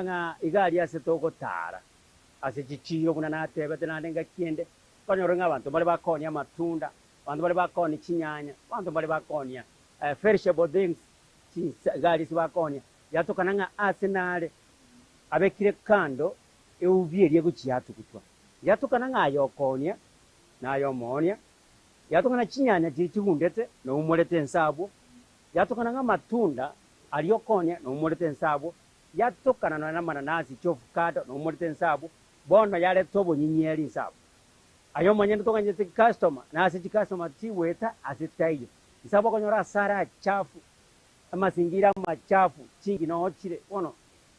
nga igali ase togotara ase chichiro kuna natebe tenandenga kiende konyorenga abantu bali bakonia matunda abantu bali bakonia chinyanya abantu bali bakonia perishable things gali sibakonia yatokana nga Arsenal abekire kando eubyerie guchiyatu kutwa yatokana nga ayokonia na ayomonia yatokana chinyanya chichigundete no umolete nsabo yatokana nga matunda aliyokonia no umolete nsabo yatokana na mananasi chofukado no umolete nsabo bono yale tobo nyinyeri nsabo ayo manyendo tokanye customer na ase customer tiweta asitayo nsabo konyora sara chafu amazingira machafu chingi no ochire bono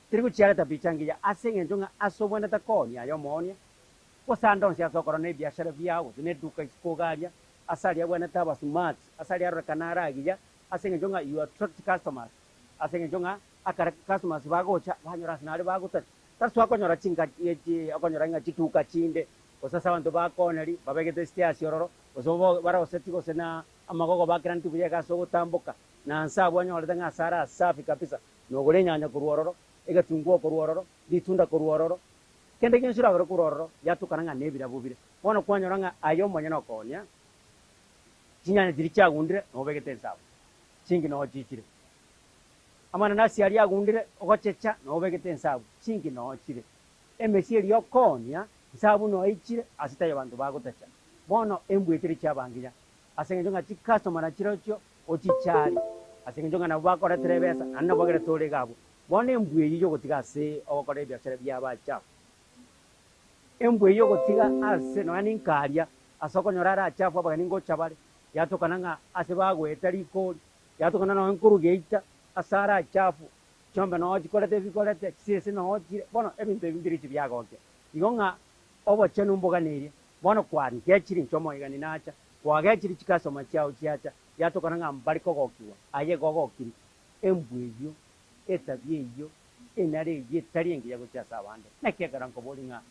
tiri kuchara tabichangia asenge njonga asobwenda takoni ayo monia posando nsya sokoro ne biashara byao ne duka ikogalia asali ya bwana taba smart asali ya kanara agiya asenge njonga you attract customers asenge njonga akara customers bagocha banyora sinali bagota taswa konyora chinga yechi akonyora nga chituka chinde osasa abantu bakoneri babegete stiasi ororo osobo bara osetiko sena amagogo bakranti buye gaso gutambuka na nsabo anyora nga sara safi kabisa no golenyanya kuruororo egatunguo kuruororo ditunda kuruororo kende kinshira baro kuruororo yatukana nga nebira bubire bono kwanyora nga ayo monyana konya chinyanya diricha gundire no begete nsabo chingi no chichire amana nasi ali agundire ogochecha no begete nsabo chingi no chire emesi eli okonya nsabo no ichire asitaye abantu bagotacha bono embwetiri chabangiya asenge jonga chi customer na chirocho ochichari asenge jonga na bakora terebesa anna bagere tole gabo bono embwe yo gotiga se okora ebyachara byabacha embwe yo gotiga ase no aninkaria asoko nyorara achafu abagani ngochabale yatokana nga ase bagweta liko yatokana no nkuru geita asara achafu chombe no chikolete bikolete kisese no chire bono ebintu ebimbiri byagoke igonga obo chenu mboganire bono kwari kechiri nchomo igani nacha kwagechiri chikasoma chao chiacha yatokana nga mbariko gokiwa aye gogokiri embweyo etabyeyo enare yetari engiya gochasa abande nakekara nko bolinga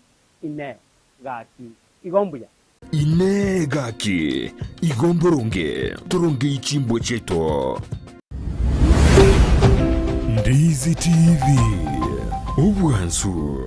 ine gaki igombuya ine gaki igomboronge toronge ichimbo cheto Ndizi TV ubwansu